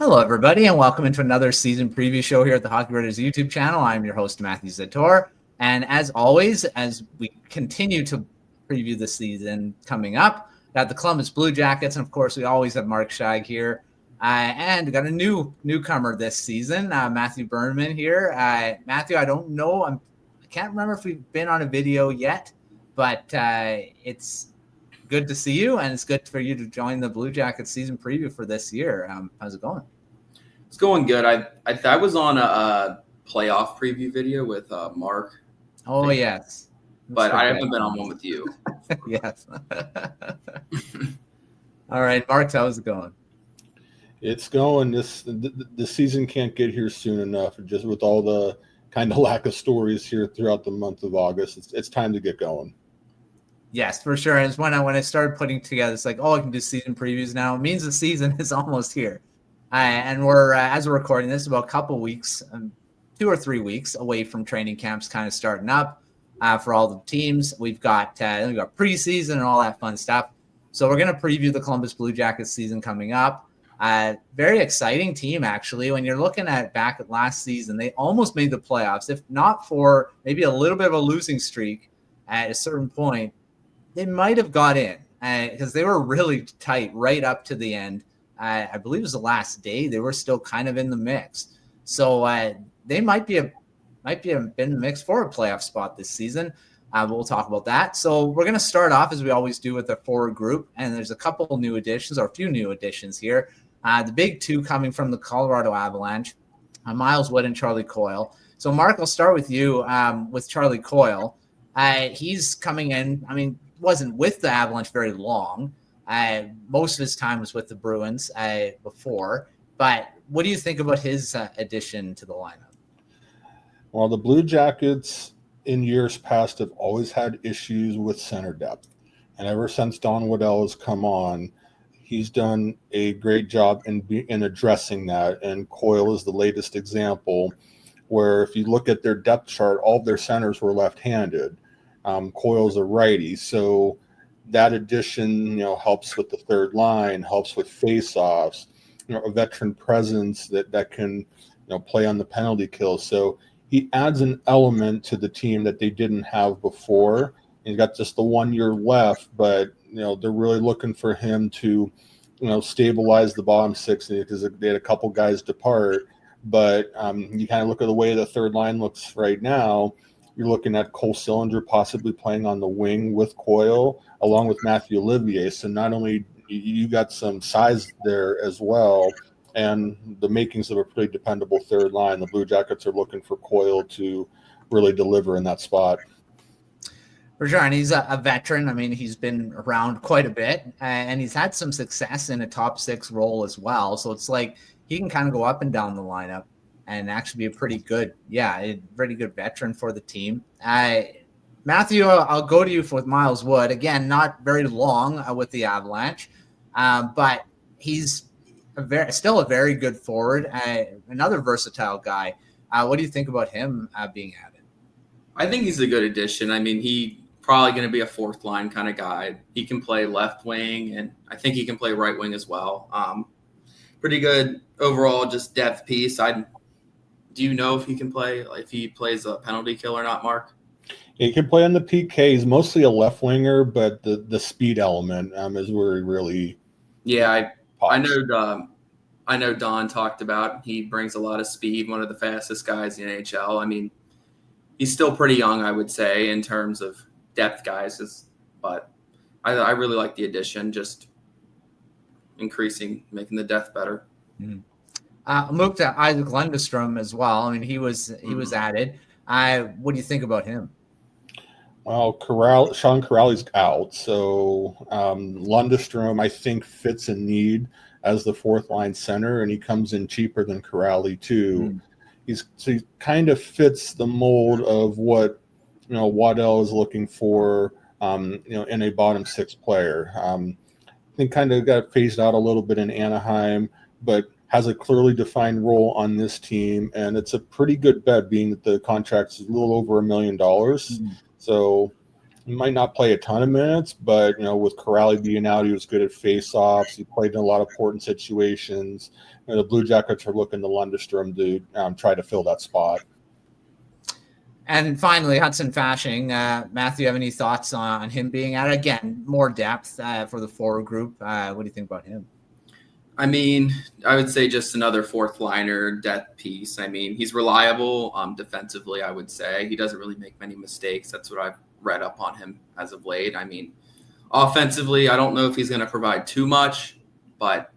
Hello, everybody, and welcome into another season preview show here at the Hockey Writers YouTube channel. I'm your host, Matthew Zator, and as always, as we continue to preview the season coming up, got the Columbus Blue Jackets, and of course, we always have Mark Scheig here, and we got a newcomer this season, Matthew Buhrmann here. Matthew, I don't know, I can't remember if we've been on a video yet, but it's good to see you, and it's good for you to join the Blue Jackets season preview for this year. How's it going? It's going good. I was on a playoff preview video with Mark. Oh, yes. But I haven't been on one with you. Yes. All right, Mark, how's it going? It's going. The season can't get here soon enough. Just with all the kind of lack of stories here throughout the month of August, it's time to get going. Yes, for sure. And when I started putting together, it's like, oh, I can do season previews now. It means the season is almost here. And we're, as we're recording this, about a couple weeks, 2 or 3 weeks away from training camps kind of starting up for all the teams. We've got preseason and all that fun stuff. So we're going to preview the Columbus Blue Jackets season coming up. Very exciting team, actually. When you're looking back at last season, they almost made the playoffs. If not for maybe a little bit of a losing streak at a certain point, they might have got in because they were really tight right up to the end. I believe it was the last day. They were still kind of in the mix. So they might been in the mix for a playoff spot this season. We'll talk about that. So we're going to start off, as we always do, with the forward group. And there's a couple new additions, or a few new additions here. The big two coming from the Colorado Avalanche, Miles Wood and Charlie Coyle. So, Mark, I'll start with you with Charlie Coyle. He's coming in, wasn't with the Avalanche very long. Most of his time was with the Bruins before. But what do you think about his addition to the lineup? Well, the Blue Jackets in years past have always had issues with center depth. And ever since Don Waddell has come on, he's done a great job in addressing that. And Coyle is the latest example where if you look at their depth chart, all of their centers were left-handed. Coyle's a righty, so that addition, helps with the third line, helps with face-offs, a veteran presence that can, play on the penalty kill. So he adds an element to the team that they didn't have before. He's got just the 1 year left, but they're really looking for him to, stabilize the bottom six because they had a couple guys depart. But you kind of look at the way the third line looks right now. You're looking at Cole Sillinger possibly playing on the wing with Coyle, along with Matthew Olivier. So not only you got some size there as well, and the makings of a pretty dependable third line. The Blue Jackets are looking for Coyle to really deliver in that spot. For sure, and he's a veteran. He's been around quite a bit, and he's had some success in a top six role as well. So it's like he can kind of go up and down the lineup and actually be a pretty good veteran for the team. Matthew, I'll go to you with Miles Wood. Again, not very long with the Avalanche, but he's still a very good forward, another versatile guy. What do you think about him being added? I think he's a good addition. He probably going to be a fourth line kind of guy. He can play left wing, and I think he can play right wing as well. Pretty good overall, just depth piece. Do you know if he can play, if he plays a penalty kill or not, Mark? He can play on the PK. He's mostly a left winger, but the speed element is where he really. Yeah, I know Don talked about he brings a lot of speed, one of the fastest guys in the NHL. He's still pretty young, I would say, in terms of depth guys, but I really like the addition, just making the depth better. Mm-hmm. Moved to Isaac Lundestrom as well. He was added. What do you think about him? Well, Sean Corrali's out, so Lundestrom I think fits a need as the fourth line center, and he comes in cheaper than Corrali too. He kind of fits the mold of what Waddell is looking for, in a bottom six player. I think kind of got phased out a little bit in Anaheim, but has a clearly defined role on this team, and it's a pretty good bet, being that the contract is a little over $1 million. So He might not play a ton of minutes, but with Corrali being out, he was good at face-offs. He played in a lot of important situations. The Blue Jackets are looking to Lundestrom to try to fill that spot. And finally, Hudson Fasching. Matthew, have any thoughts on him being out? Again, more depth for the forward group. What do you think about him? I mean, I would say just another fourth liner depth piece. I mean, he's reliable defensively, I would say. He doesn't really make many mistakes. That's what I've read up on him as of late. I mean, offensively, I don't know if he's going to provide too much, but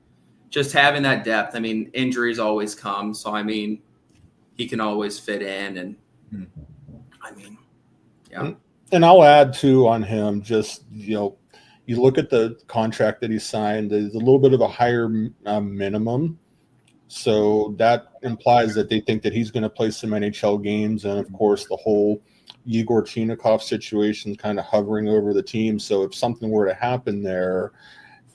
just having that depth, I mean, injuries always come. So, I mean, he can always fit in. And, I mean, yeah. And I'll add, too, on him, just, you look at the contract that he signed, there's a little bit of a higher minimum. So that implies that they think that he's going to play some NHL games. And, of course, the whole Igor Chinakhov situation kind of hovering over the team. So if something were to happen there,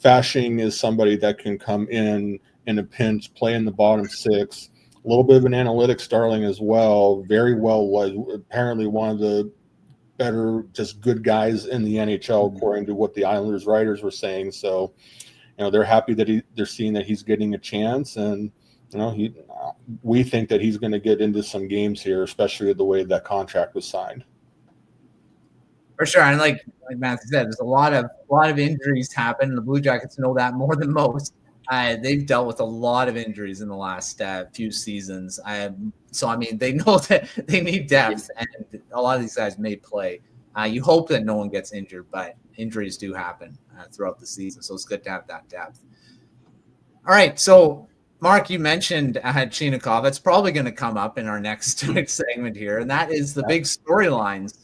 Fasching is somebody that can come in a pinch, play in the bottom six, a little bit of an analytics darling as well. Very well, apparently one of the better, just good guys in the NHL, according to what the Islanders writers were saying. So, they're happy that they're seeing that he's getting a chance, and we think that he's going to get into some games here, especially the way that contract was signed. For sure, and like Matthew said, there's a lot of injuries happen. The Blue Jackets know that more than most. They've dealt with a lot of injuries in the last few seasons. So, I mean, they know that they need depth, and a lot of these guys may play. You hope that no one gets injured, but injuries do happen throughout the season. So it's good to have that depth. All right. So, Mark, you mentioned Chinakhov. It's probably going to come up in our next segment here, and that is the big storylines,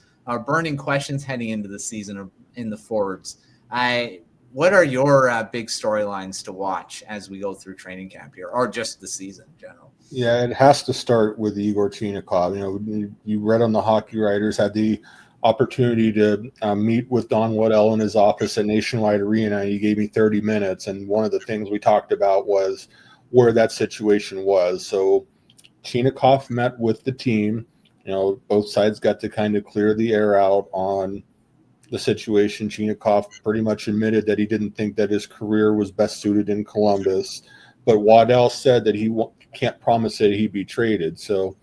burning questions heading into the season in the forwards. What are your big storylines to watch as we go through training camp here, or just the season in general? Yeah, it has to start with Igor Chinakhov. You read on the Hockey Writers, had the opportunity to meet with Don Waddell in his office at Nationwide Arena, and he gave me 30 minutes. And one of the things we talked about was where that situation was. So Chinakhov met with the team. Both sides got to kind of clear the air out on the situation. Chinakhov pretty much admitted that he didn't think that his career was best suited in Columbus, but Waddell said that he can't promise that he'd be traded. So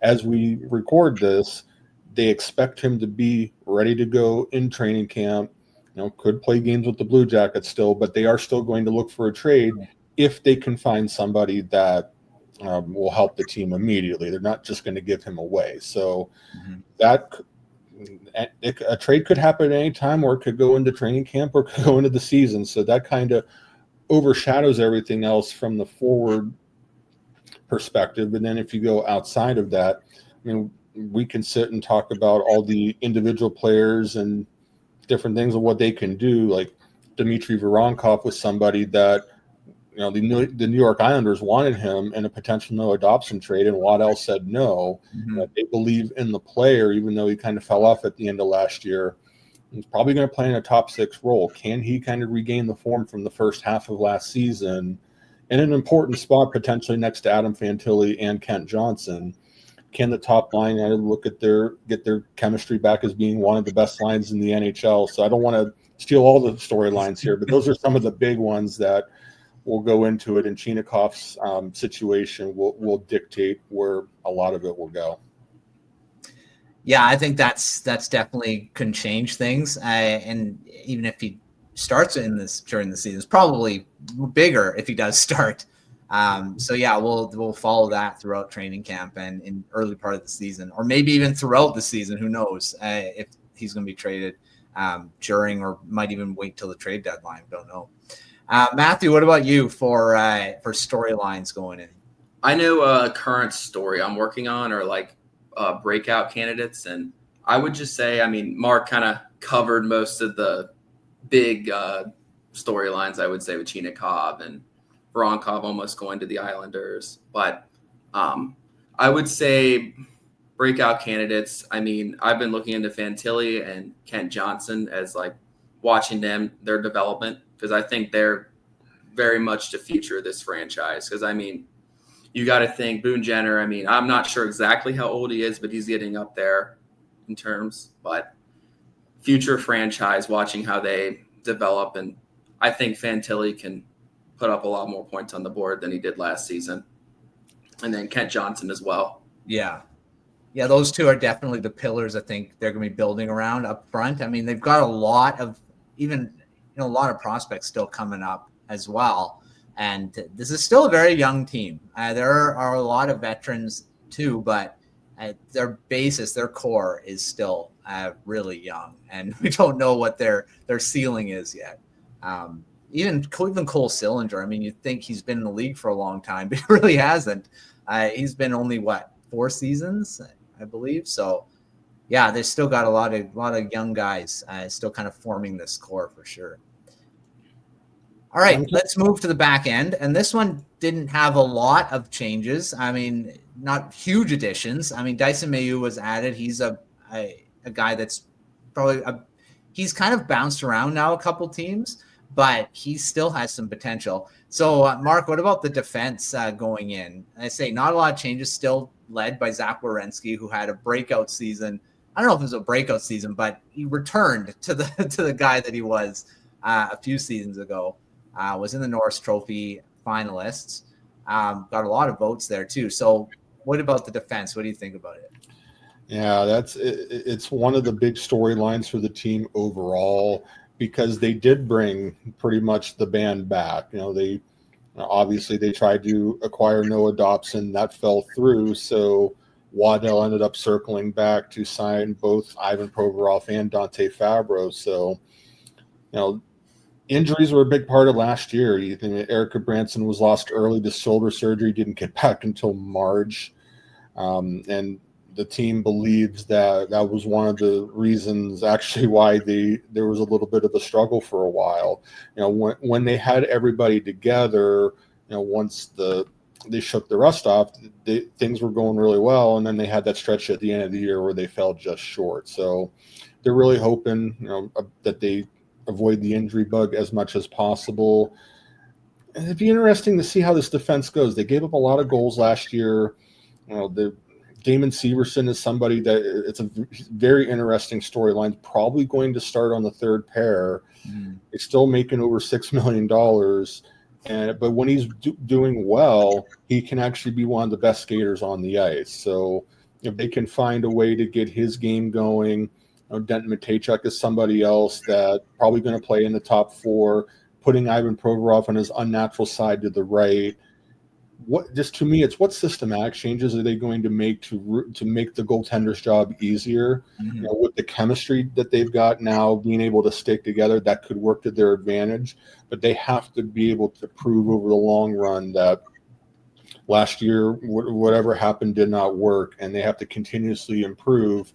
as we record this, they expect him to be ready to go in training camp. Could play games with the Blue Jackets still, but they are still going to look for a trade if they can find somebody that will help the team immediately. They're not just going to give him away. So that a trade could happen at any time, or it could go into training camp, or it could go into the season. So that kind of overshadows everything else from the forward perspective. And then if you go outside of that, we can sit and talk about all the individual players and different things of what they can do. Like Dmitry Voronkov was somebody that, the New York Islanders wanted him in a potential no adoption trade, and Waddell said no. They believe in the player, even though he kind of fell off at the end of last year. He's probably going to play in a top six role. Can he kind of regain the form from the first half of last season in an important spot, potentially next to Adam Fantilli and Kent Johnson? Can the top line get their chemistry back as being one of the best lines in the NHL? So I don't want to steal all the storylines here, but those are some of the big ones that will go into it. And Chinakhov's situation will dictate where a lot of it will go. Yeah, I think that's definitely can change things. And even if he starts during the season, it's probably bigger if he does start. So yeah, we'll follow that throughout training camp and in early part of the season, or maybe even throughout the season. Who knows if he's going to be traded during, or might even wait till the trade deadline. Don't know. Matthew, what about you for storylines going in? I know a current story I'm working on, or like breakout candidates, and I would just say, Mark kind of covered most of the big storylines. I would say with Chinakhov and Voronkov almost going to the Islanders, but I would say breakout candidates. I've been looking into Fantilli and Kent Johnson as like watching their development, because I think they're very much the future of this franchise. Because you got to think Boone Jenner. I'm not sure exactly how old he is, but he's getting up there in terms. But future franchise, watching how they develop. And I think Fantilli can put up a lot more points on the board than he did last season. And then Kent Johnson as well. Yeah. Yeah, those two are definitely the pillars I think they're going to be building around up front. I mean, they've got a lot of a lot of prospects still coming up as well. And this is still a very young team. There are a lot of veterans too, but their basis, their core is still really young. And we don't know what their ceiling is yet. Even Cole Sillinger, I mean, you'd think he's been in the league for a long time, but he really hasn't. He's been only, 4 seasons, I believe. So, yeah, they've still got a lot of young guys still kind of forming this core for sure. All right, let's move to the back end. And this one didn't have a lot of changes. I mean, not huge additions. I mean, Dyson Mayu was added. He's a guy that's probably he's kind of bounced around now a couple teams, but he still has some potential. So, Mark, what about the defense going in? I say not a lot of changes, still led by Zach Werenski, who had a breakout season. I don't know if it was a breakout season, but he returned to the guy that he was a few seasons ago. Was in the Norris Trophy finalists. Got a lot of votes there too. So what about the defense? What do you think about it? Yeah, it's one of the big storylines for the team overall, because they did bring pretty much the band back. They obviously they tried to acquire Noah Dobson. That fell through. So Waddell ended up circling back to sign both Ivan Provorov and Dante Fabro. So, injuries were a big part of last year. Erica Branson was lost early to shoulder surgery, didn't get back until March. And the team believes that was one of the reasons actually why there was a little bit of a struggle for a while. When they had everybody together, once they shook the rust off, things were going really well. And then they had that stretch at the end of the year where they fell just short. So they're really hoping, that they avoid the injury bug as much as possible. And it'd be interesting to see how this defense goes. They gave up a lot of goals last year. The Damon Severson is somebody that it's a very interesting storyline. Probably going to start on the third pair. He's still making over $6 million. But when he's doing well, he can actually be one of the best skaters on the ice. So if they can find a way to get his game going, Denton Matejchuk is somebody else that probably going to play in the top 4, putting Ivan Provorov on his unnatural side to the right. To me, it's what systematic changes are they going to make to make the goaltender's job easier? With the chemistry that they've got now, being able to stick together, that could work to their advantage. But they have to be able to prove over the long run that last year, whatever happened did not work, and they have to continuously improve.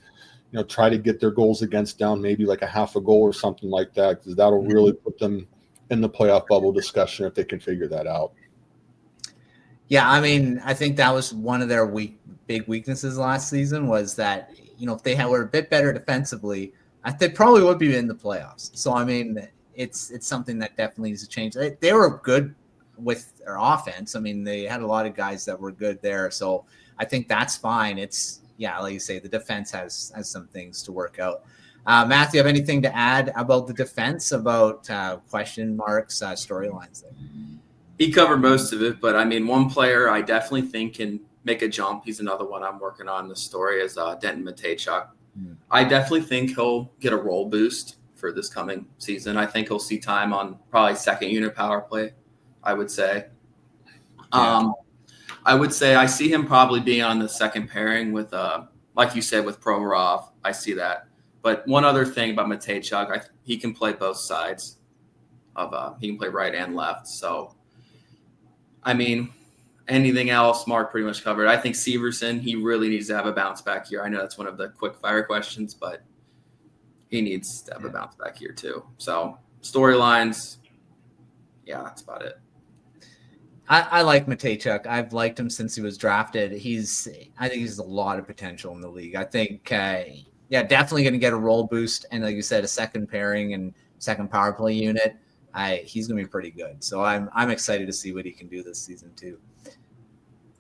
Try to get their goals against down maybe like a half a goal or something like that, because that'll really put them in the playoff bubble discussion if they can figure that out. Yeah, I mean, I think that was one of their big weaknesses last season was that, if they were a bit better defensively, they probably would be in the playoffs. So, I mean, it's something that definitely needs to change. They were good with their offense. I mean, they had a lot of guys that were good there. So I think that's fine. Like you say, the defense has some things to work out. Matthew, have anything to add about the defense, about question marks, storylines there? He covered most of it, but I mean, one player I definitely think can make a jump. He's another one I'm working on. The story is Denton Matejchuk. I definitely think he'll get a role boost for this coming season. I think he'll see time on probably second unit power play, I would say. Yeah. I would say I see him probably being on the second pairing with, like you said, with Provorov. I see that. But one other thing about Matejchuk, he can play both sides he can play right and left. So, I mean, anything else, Mark pretty much covered. I think Severson, he really needs to have a bounce back here. I know that's one of the quick fire questions, but he needs to have a bounce back here too. So storylines, yeah, that's about it. I like Matejchuk. I've liked him since he was drafted. I think he's a lot of potential in the league. I think, definitely going to get a role boost. And like you said, a second pairing and second power play unit. He's going to be pretty good. So I'm excited to see what he can do this season too. All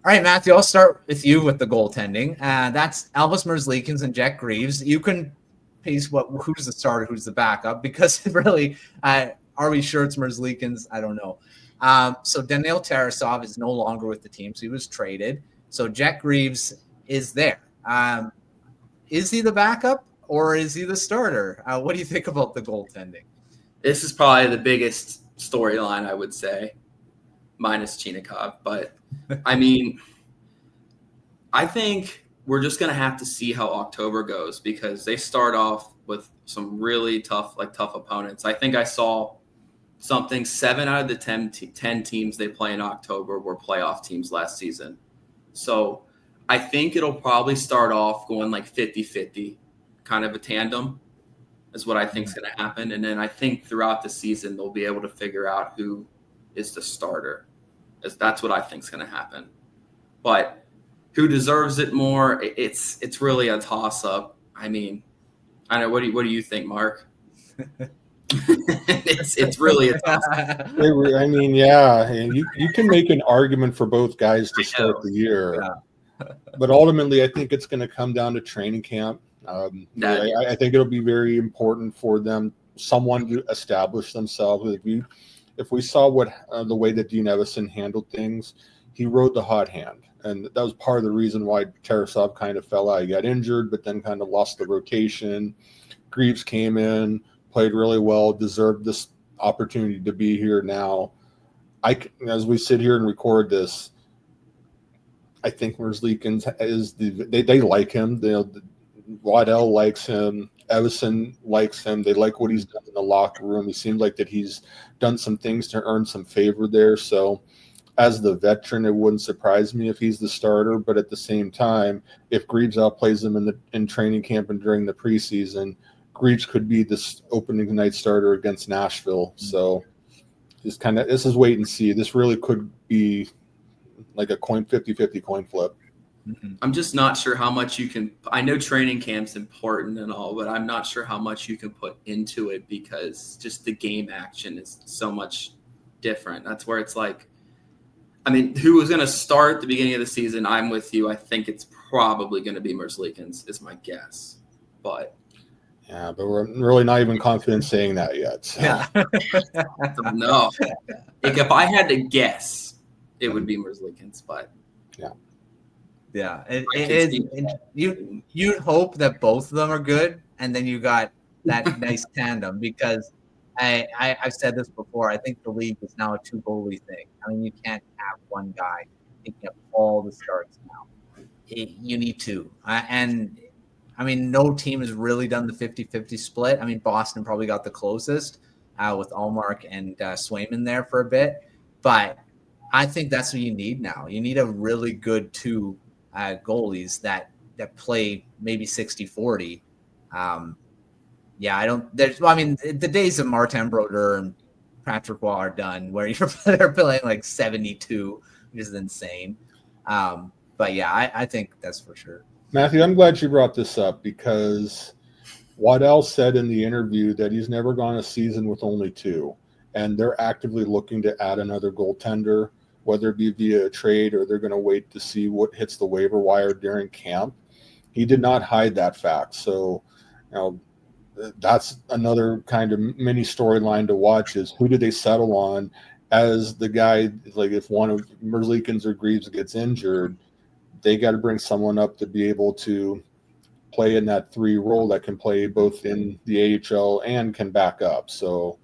right, Matthew, I'll start with you with the goaltending. That's Elvis Merzlikins and Jack Greaves. You can pace who's the starter, who's the backup, because really, are we sure it's Merzlikins? I don't know. So Daniil Tarasov is no longer with the team, so he was traded. So Jack Greaves is there. Is he the backup or is he the starter? What do you think about the goaltending? This is probably the biggest storyline, I would say, minus Chinakhov. But, I mean, I think we're just going to have to see how October goes because they start off with some really tough opponents. I think I saw something 7 out of the 10 teams they play in October were playoff teams last season. So I think it'll probably start off going like 50-50, kind of a tandem is what I think is going to happen. And then I think throughout the season, they'll be able to figure out who is the starter. That's what I think is going to happen. But who deserves it more? It's really a toss-up. I mean, I don't know. What do you think, Mark? it's really a toss-up. I mean, yeah, you can make an argument for both guys to start the year. Yeah. But ultimately, I think it's going to come down to training camp. I think it'll be very important for them, someone to establish themselves. If we saw what the way that Dean Evison handled things, he rode the hot hand. And that was part of the reason why Tarasov kind of fell out. He got injured, but then kind of lost the rotation. Greaves came in, played really well, deserved this opportunity to be here now. As we sit here and record this, I think Merzlikins is they like him. Waddell likes him. Evison likes him. They like what he's done in the locker room. He seems like that he's done some things to earn some favor there. So as the veteran, it wouldn't surprise me if he's the starter. But at the same time, if Greaves outplays him in training camp and during the preseason, Greaves could be this opening night starter against Nashville. So this is wait and see. This really could be like a 50-50 coin flip. I'm just not sure how much you can – I know training camp's important and all, but I'm not sure how much you can put into it because just the game action is so much different. That's where it's like – I mean, who was going to start at the beginning of the season? I'm with you. I think it's probably going to be Merzlikins is my guess. But – yeah, but we're really not even confident saying that yet. So. Yeah. No. If I had to guess, it would be Merzlikins, but yeah. Yeah, you'd hope that both of them are good, and then you got that nice tandem because I've said this before. I think the league is now a 2-goalie thing. I mean, you can't have one guy taking up all the starts now. You need two, and I mean, no team has really done the 50-50 split. I mean, Boston probably got the closest with Ullmark and Swayman there for a bit, but I think that's what you need now. You need a really good two goalies that play maybe 60-40. The days of Martin Brodeur and Patrick Waugh are done where they're playing like 72, which is insane. But yeah, I think that's for sure. Matthew, I'm glad you brought this up because Waddell said in the interview that he's never gone a season with only two, and they're actively looking to add another goaltender, whether it be via a trade or they're going to wait to see what hits the waiver wire during camp. He did not hide that fact. So, that's another kind of mini storyline to watch is who do they settle on as the guy, like if one of Merzlikins or Greaves gets injured, they got to bring someone up to be able to play in that 3 role that can play both in the AHL and can back up. So,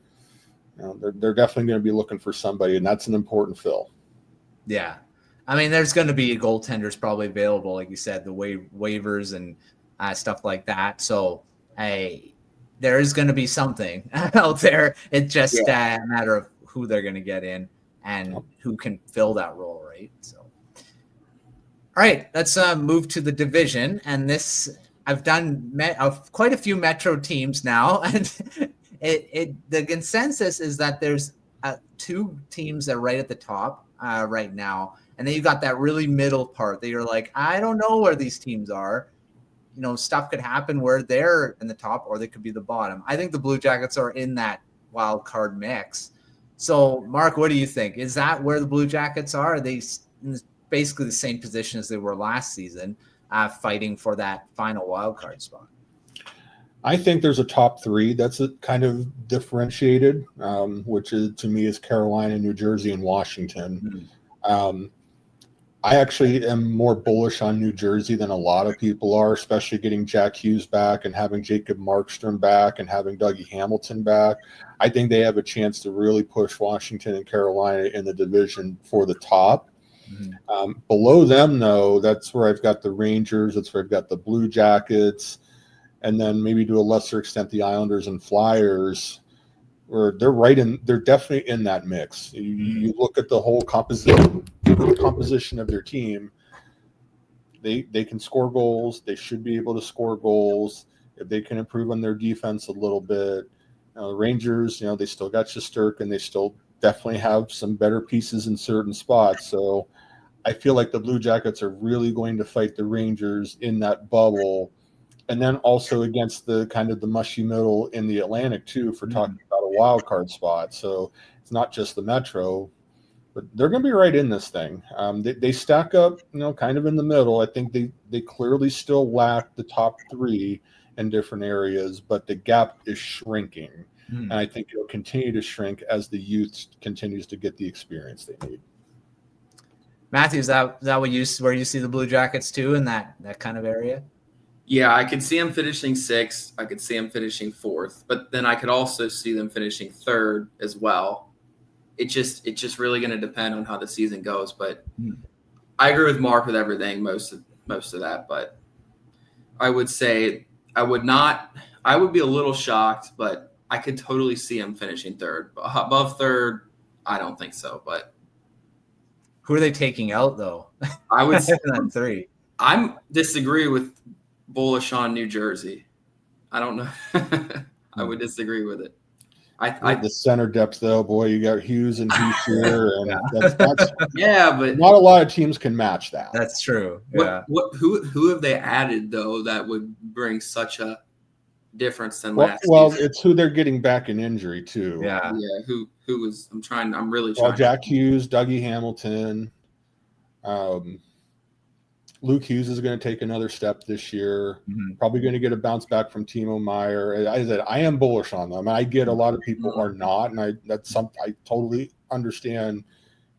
they're definitely going to be looking for somebody, and that's an important fill. Yeah. I mean, there's going to be goaltenders probably available, like you said, the waivers and stuff like that. So, there is going to be something out there. It's just a matter of who they're going to get in and who can fill that role, right? So, all right, let's move to the division. And this, I've done quite a few Metro teams now, and the consensus is that there's 2 teams that are right at the top right now. And then you got that really middle part that you're like, I don't know where these teams are. Stuff could happen where they're in the top or they could be the bottom. I think the Blue Jackets are in that wild card mix. So, Mark, what do you think? Is that where the Blue Jackets are? Are they in basically the same position as they were last season, fighting for that final wild card spot? I think there's a top three that's kind of differentiated, which is to me is Carolina, New Jersey, and Washington. I actually am more bullish on New Jersey than a lot of people are, especially getting Jack Hughes back and having Jacob Markstrom back and having Dougie Hamilton back. I think they have a chance to really push Washington and Carolina in the division for the top. Below them, though, that's where I've got the Rangers. That's where I've got the Blue Jackets. And then maybe to a lesser extent, the Islanders and Flyers, where they're definitely in that mix. You look at the whole composition of their team. They can score goals. They should be able to score goals. If they can improve on their defense a little bit. The Rangers, they still got Shesterkin, and they still definitely have some better pieces in certain spots. So I feel like the Blue Jackets are really going to fight the Rangers in that bubble. And then also against the kind of the mushy middle in the Atlantic too, for talking about a wild card spot. So it's not just the Metro, but they're going to be right in this thing. They stack up, kind of in the middle. I think they clearly still lack the top three in different areas, but the gap is shrinking. And I think it'll continue to shrink as the youth continues to get the experience they need. Matthew, is that where you see the Blue Jackets too, in that kind of area? Yeah, I could see them finishing 6th. I could see them finishing 4th, but then I could also see them finishing 3rd as well. It's just really going to depend on how the season goes. But I agree with Mark with everything, most of that. But I would say I would be a little shocked, but I could totally see them finishing 3rd. Above 3rd, I don't think so. But who are they taking out though? I would say 3. I'm disagree with bullish on New Jersey. I don't know. I would disagree with it. The center depth, though, boy, you got Hughes and Hughes here, and that's but not a lot of teams can match that. That's true. Yeah. Who have they added though that would bring such a difference than last well, season? it's who they're getting back in injury too. Yeah. Who was? I'm really trying. Jack Hughes, Dougie Hamilton. Luke Hughes is going to take another step this year. Probably going to get a bounce back from Timo Meier. I am bullish on them. I get a lot of people are not, and I totally understand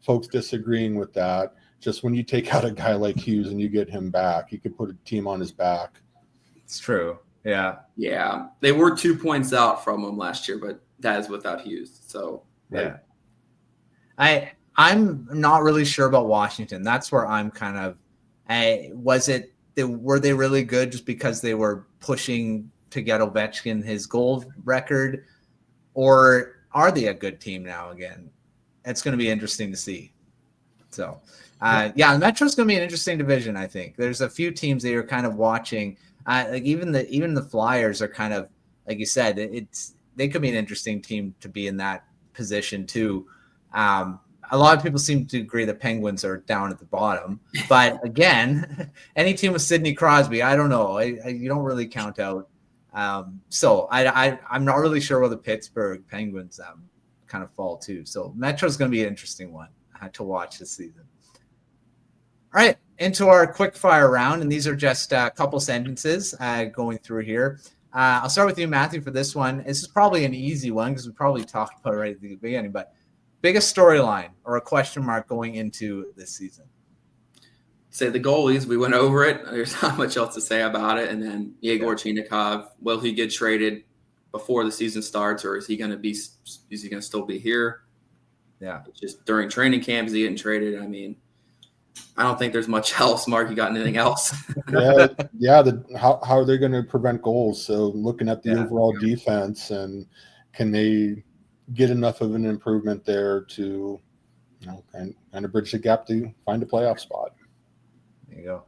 folks disagreeing with that. Just when you take out a guy like Hughes and you get him back, you could put a team on his back. It's true. Yeah. Yeah. They were 2 points out from him last year, but that is without Hughes. So yeah. I'm not really sure about Washington. That's where I'm kind of. Were they really good just because they were pushing to get Ovechkin his goal record, or are they a good team now again? It's going to be interesting to see. So, the Metro's going to be an interesting division. I think there's a few teams that you're kind of watching. Like even the Flyers are kind of, like you said, they could be an interesting team to be in that position too. A lot of people seem to agree the Penguins are down at the bottom. But again, any team with Sidney Crosby, I don't know. You don't really count out. So I'm not really sure where the Pittsburgh Penguins kind of fall to. So Metro's going to be an interesting one to watch this season. All right, into our quick fire round. And these are just a couple sentences going through here. I'll start with you, Matthew, for this one. This is probably an easy one because we probably talked about it right at the beginning. But biggest storyline or a question mark going into this season? Say the goalies. We went over it. There's not much else to say about it. And then Yegor Chinakhov, will he get traded before the season starts, or is he going to still be here? Yeah. Just during training camp, is he getting traded? I mean, I don't think there's much else. Mark, you got anything else? How are they going to prevent goals? So looking at the overall defense, and can they get enough of an improvement there to, kind of bridge the gap to find a playoff spot. There you go. All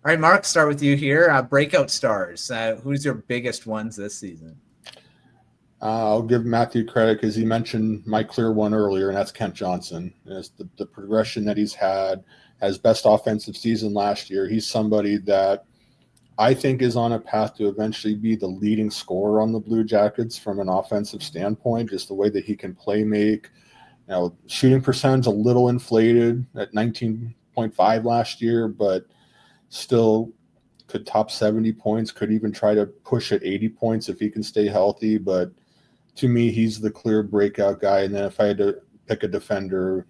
right, Mark, start with you here. Breakout stars. Who's your biggest ones this season? I'll give Matthew credit because he mentioned my clear one earlier, and that's Kent Johnson. It's the progression that he's had as best offensive season last year. He's somebody that I think is on a path to eventually be the leading scorer on the Blue Jackets from an offensive standpoint, just the way that he can play make. Shooting percentage a little inflated at 19.5 last year, but still could top 70 points, could even try to push at 80 points if he can stay healthy. But to me, he's the clear breakout guy. And then if I had to pick a defender,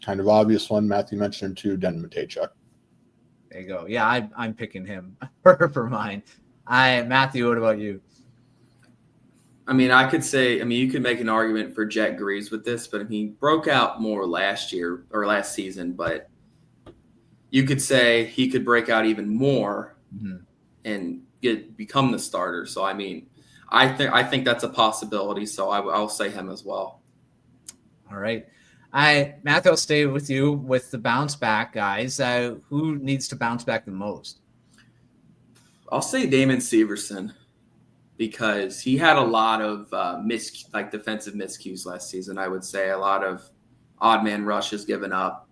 kind of obvious one, Matthew mentioned too, Denton Matejchuk. There you go. Yeah, I'm picking him for mine. Matthew, what about you? I mean, I could say, you could make an argument for Jet Greaves with this, but he broke out more last year or last season, but you could say he could break out even more and become the starter. So, I mean, I think that's a possibility. So I'll say him as well. All right. Matthew, I'll stay with you with the bounce back guys. Who needs to bounce back the most? I'll say Damon Severson, because he had a lot of defensive miscues last season. I would say a lot of odd man rushes given up.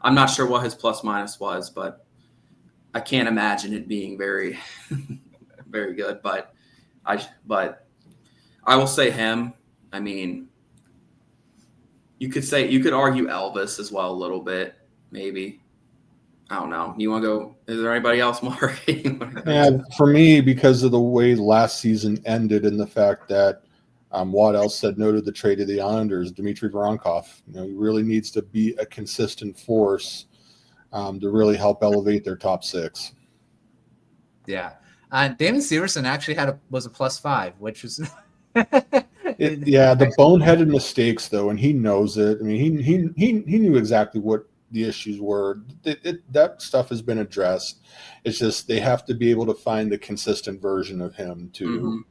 I'm not sure what his plus minus was, but I can't imagine it being very, very good. But I will say him. I mean, you could argue Elvis as well a little bit, maybe. I don't know. You want to go? Is there anybody else, Mark? Yeah, for me, because of the way last season ended and the fact that Waddell said no to the trade to the Islanders, Dmitry Voronkov, he really needs to be a consistent force to really help elevate their top six. Yeah. Damon Severson actually was a +5, which was the boneheaded mistakes though, and he knows it. I mean, he knew exactly what the issues were. That stuff has been addressed. It's just they have to be able to find the consistent version of him to,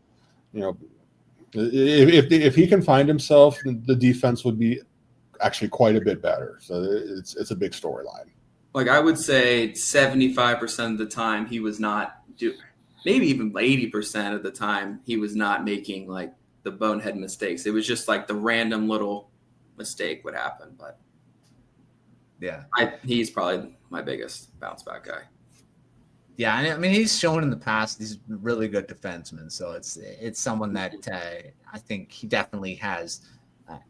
if he can find himself, the defense would be actually quite a bit better. So it's a big storyline. Like I would say 75% of the time he was not maybe even 80% of the time he was not making like the bonehead mistakes. It was just like the random little mistake would happen. But yeah, he's probably my biggest bounce back guy. Yeah, I mean he's shown in the past he's a really good defenseman, so it's someone that I think he definitely has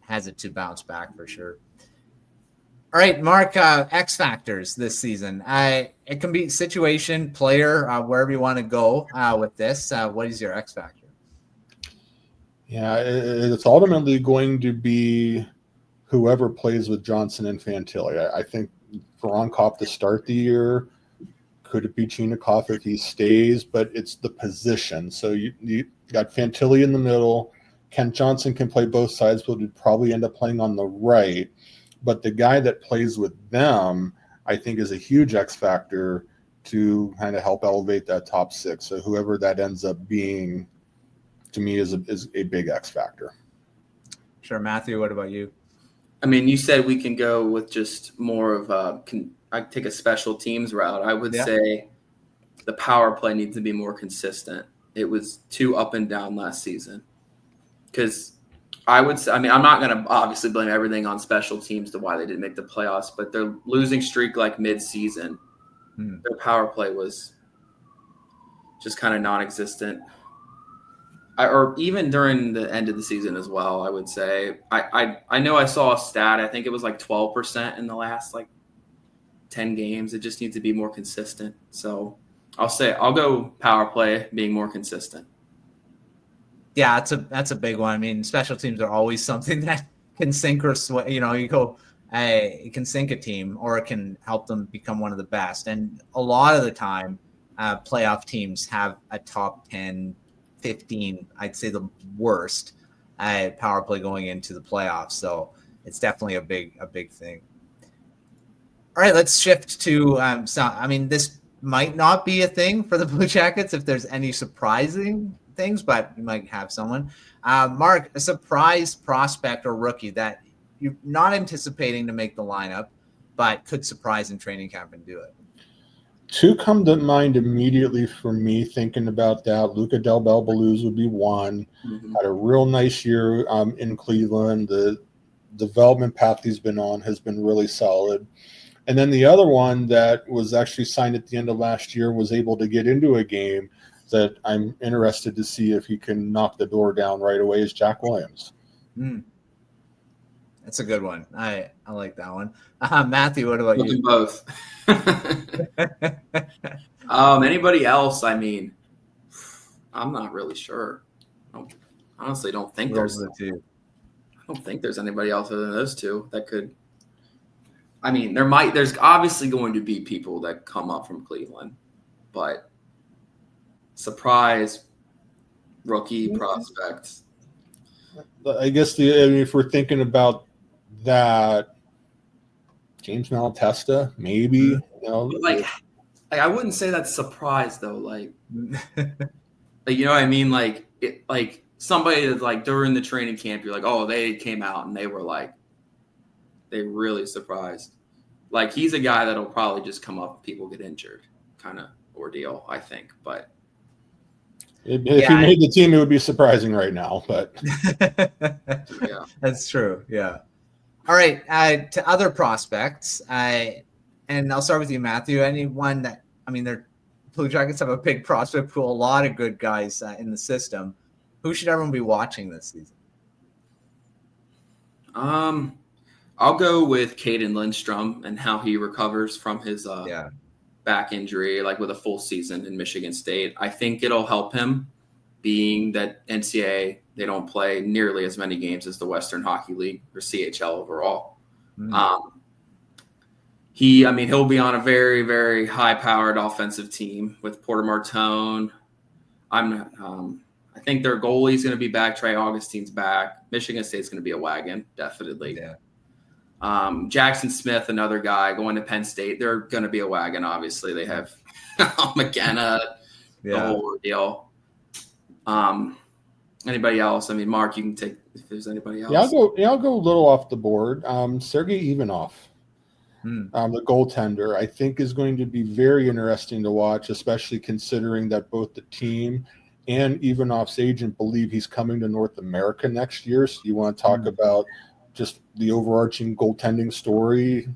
it to bounce back for sure. All right, Mark, X factors this season. It can be situation, player, wherever you want to go with this. What is your X factor? Yeah, it's ultimately going to be whoever plays with Johnson and Fantilli. I think Voronkov to start the year. Could it be Chinakhov if he stays? But it's the position. So you got Fantilli in the middle. Kent Johnson can play both sides, but would probably end up playing on the right. But the guy that plays with them, I think, is a huge X factor to kind of help elevate that top six. So whoever that ends up being, to me, is a big X factor. Sure, Matthew. What about you? I mean, you said we can go with just more of I take a special teams route. I would say the power play needs to be more consistent. It was too up and down last season. Because I would say, I'm not going to obviously blame everything on special teams to why they didn't make the playoffs, but their losing streak like mid-season, their power play was just kind of non-existent. Or even during the end of the season as well, I would say. I know I saw a stat. I think it was like 12% in the last like 10 games. It just needs to be more consistent. So I'll go power play being more consistent. Yeah, that's a big one. I mean, special teams are always something that can sink or sway. It can sink a team or it can help them become one of the best. And a lot of the time, playoff teams have a top 10, 15, I'd say the worst power play going into the playoffs. So it's definitely a big thing. All right, let's shift to this might not be a thing for the Blue Jackets if there's any surprising things, but you might have someone. Mark, a surprise prospect or rookie that you're not anticipating to make the lineup, but could surprise in training camp and do it. Two come to mind immediately for me thinking about that. Luca Del Belbaluz would be one. Had a real nice year in Cleveland. The development path he's been on has been really solid. And then the other one that was actually signed at the end of last year was able to get into a game that I'm interested to see if he can knock the door down right away is Jack Williams. That's a good one. I like that one. Matthew, what about you? Both. Anybody else? I mean, I'm not really sure. I honestly don't think Those are the two. I don't think there's anybody else other than those two that could. I mean, there's obviously going to be people that come up from Cleveland, but surprise rookie prospects. I guess if we're thinking about that, James Malatesta, maybe. You know, Like I wouldn't say that's surprise though. Like you know what I mean? Like somebody that's like during the training camp, you're like, oh, they came out and they were like, they really surprised. Like he's a guy that'll probably just come up, people get injured, kind of ordeal, I think. But if he made the team, it would be surprising right now. But yeah, that's true. Yeah. All right. To other prospects, and I'll start with you, Matthew. Anyone that their Blue Jackets have a big prospect pool, a lot of good guys in the system. Who should everyone be watching this season? I'll go with Caden Lindstrom and how he recovers from his back injury, like with a full season in Michigan State. I think it'll help him, being that NCAA, they don't play nearly as many games as the Western Hockey League or CHL overall. He'll be on a very, very high-powered offensive team with Porter Martone. I think their goalie's going to be back. Trey Augustine's back. Michigan State's going to be a wagon, definitely. Yeah. Jackson Smith, another guy going to Penn State. They're going to be a wagon, obviously. They have McKenna, the whole deal. Anybody else? Mark, you can take if there's anybody else. I'll go a little off the board. Sergei Ivanov, the goaltender, I think is going to be very interesting to watch, especially considering that both the team and Ivanov's agent believe he's coming to North America next year. So you want to talk about just the overarching goaltending story,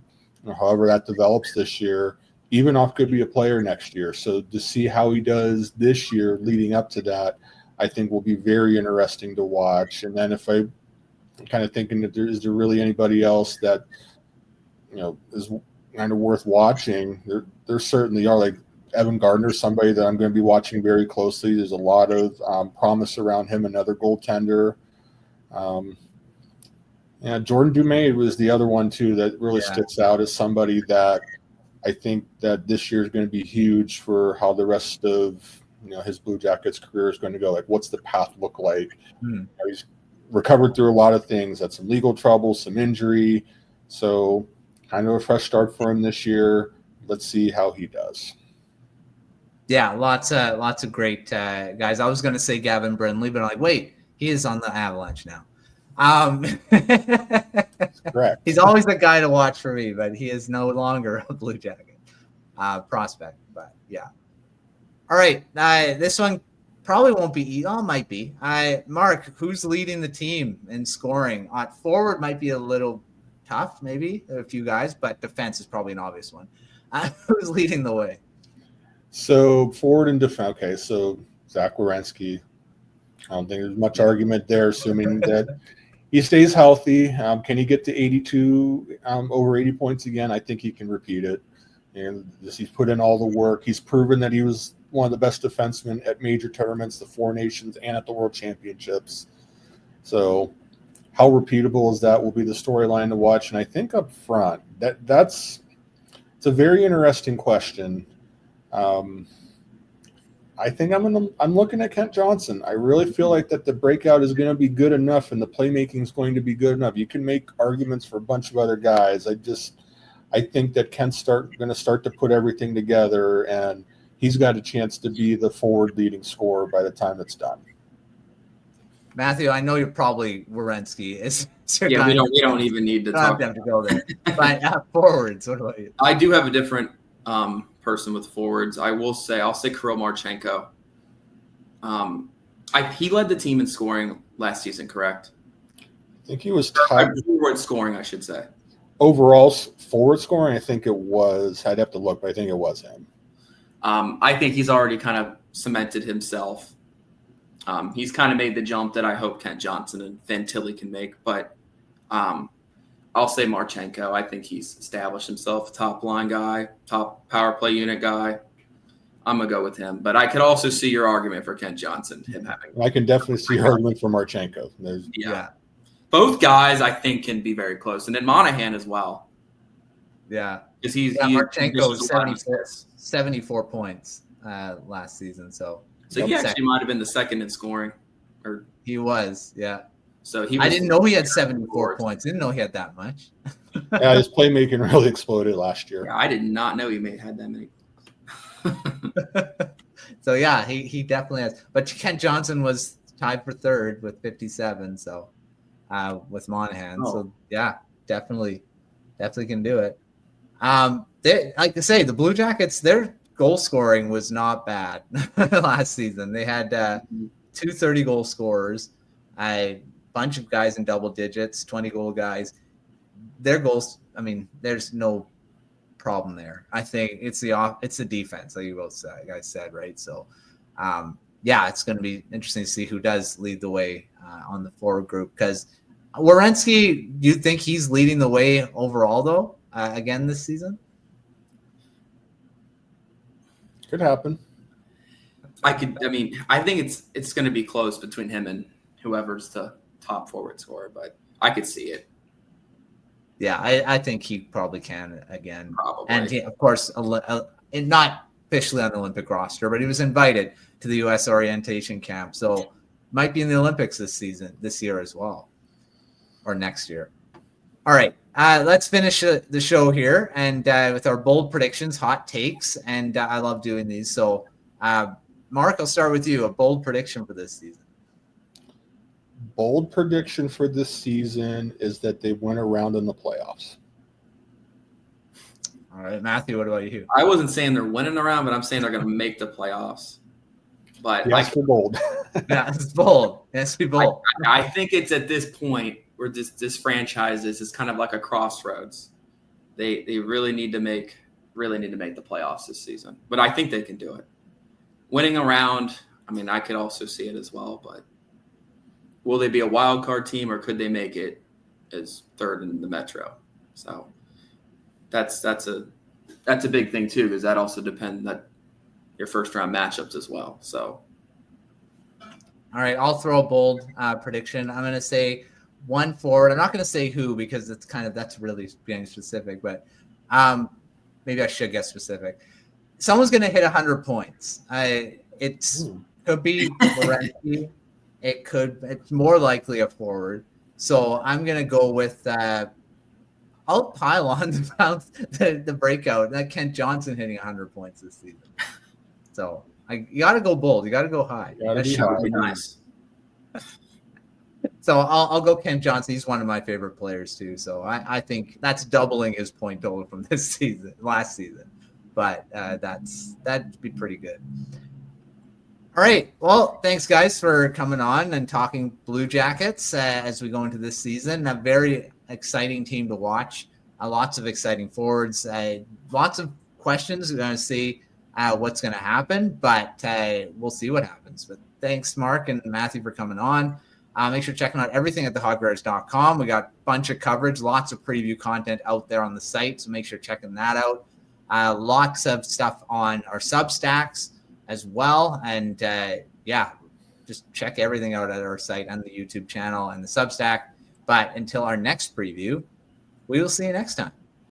however that develops this year. Ivanov could be a player next year. So to see how he does this year leading up to that, I think will be very interesting to watch. And then if I'm kind of thinking that is there really anybody else that, is kind of worth watching, there certainly are. Like Evan Gardner, somebody that I'm going to be watching very closely. There's a lot of promise around him, another goaltender. Jordan Dumais was the other one too that really sticks out as somebody that I think that this year is going to be huge for how the rest of his Blue Jackets career is going to go. Like, what's the path look like? He's recovered through a lot of things, had some legal trouble, some injury, so kind of a fresh start for him this year. Let's see how he does. Yeah, lots of great guys. I was going to say Gavin Brindley, but I'm like, wait, he is on the Avalanche now. Correct. He's always the guy to watch for me, but he is no longer a Blue Jacket prospect. But yeah. All right. This one probably won't be. Might be. Mark, who's leading the team in scoring? Forward might be a little tough, maybe a few guys, but defense is probably an obvious one. Who's leading the way? So forward and defense. Okay, so Zach Werenski. I don't think there's much argument there, assuming that he stays healthy. Can he get to 82, over 80 points again? I think he can repeat it. And he's put in all the work. He's proven that he was one of the best defensemen at major tournaments, the Four Nations, and at the World Championships. So how repeatable is that will be the storyline to watch. And I think up front, it's a very interesting question. I think I'm looking at Kent Johnson. I really feel like that the breakout is going to be good enough and the playmaking is going to be good enough. You can make arguments for a bunch of other guys. I think that Kent's going to start to put everything together, and he's got a chance to be the forward leading scorer by the time it's done. Matthew, I know you're probably Werenski. Yeah, we don't even need to talk. Don't have to go there. But forwards, what about you? I do have a different person with forwards. I'll say Kirill Marchenko. He led the team in scoring last season, correct? I think he was tied. Forward scoring, I should say. Overall forward scoring, I think it was. I'd have to look, but I think it was him. I think he's already kind of cemented himself. He's kind of made the jump that I hope Kent Johnson and Fantilli can make, but I'll say Marchenko. I think he's established himself, top line guy, top power play unit guy. I'm going to go with him. But I could also see your argument for Kent Johnson, him having. I can definitely see your argument for Marchenko. Yeah. Both guys, I think, can be very close. And then Monahan as well. Yeah. Because Marchenko was 74 points last season. So he actually might have been the second in scoring. Or he was, yeah. So I didn't know he had 74 points. Didn't know he had that much. Yeah, his playmaking really exploded last year. Yeah, I did not know he had that many. So yeah, he definitely has. But Kent Johnson was tied for third with 57. So with Monahan. Oh. So yeah, definitely can do it. Like I say, the Blue Jackets, their goal scoring was not bad last season. They had 230 goal scorers, a bunch of guys in double digits, 20 goal guys. Their goals, I mean, there's no problem there. I think it's the defense, like you both guys said, right? So, yeah, it's going to be interesting to see who does lead the way on the forward group. Because Werenski, do you think he's leading the way overall, though, again this season? Could happen. I think it's going to be close between him and whoever's the top forward scorer, but I could see it. Yeah, I think he probably can again. Probably. And he, of course, not officially on the Olympic roster, but he was invited to the U.S. orientation camp. So might be in the Olympics this year as well, or next year. All right, let's finish the show here and with our bold predictions, hot takes. And I love doing these. So, Mark, I'll start with you. A bold prediction for this season. Bold prediction for this season is that they win a round in the playoffs. All right, Matthew, what about you? I wasn't saying they're winning the round, but I'm saying they're going to make the playoffs. But yes, we're bold. Yeah, it's bold. Yes, be bold. I think it's at this point where this franchise is kind of like a crossroads. They really need to make the playoffs this season. But I think they can do it. Winning a round, I mean, I could also see it as well, but will they be a wild card team or could they make it as third in the Metro? So that's a big thing too, because that also depends on your first round matchups as well. So, all right, I'll throw a bold prediction. I'm going to say one forward. I'm not going to say who because that's really being specific, but maybe I should get specific. Someone's going to hit 100 points. Could be Werenski. It's more likely a forward. So I'm going to go with, I'll pile on the breakout. That Kent Johnson hitting 100 points this season. So you got to go bold. You got to go high. That should be nice. So I'll go Kent Johnson. He's one of my favorite players too. So I think that's doubling his point total from last season. But that'd be pretty good. All right. Well, thanks, guys, for coming on and talking Blue Jackets as we go into this season. A very exciting team to watch. Lots of exciting forwards. Lots of questions. We're going to see what's going to happen, but we'll see what happens. But thanks, Mark and Matthew, for coming on. Make sure checking out everything at thehogbears.com. We got a bunch of coverage, lots of preview content out there on the site, so make sure checking that out. Lots of stuff on our Substacks as well. And just check everything out at our site and the YouTube channel and the Substack. But until our next preview, we will see you next time.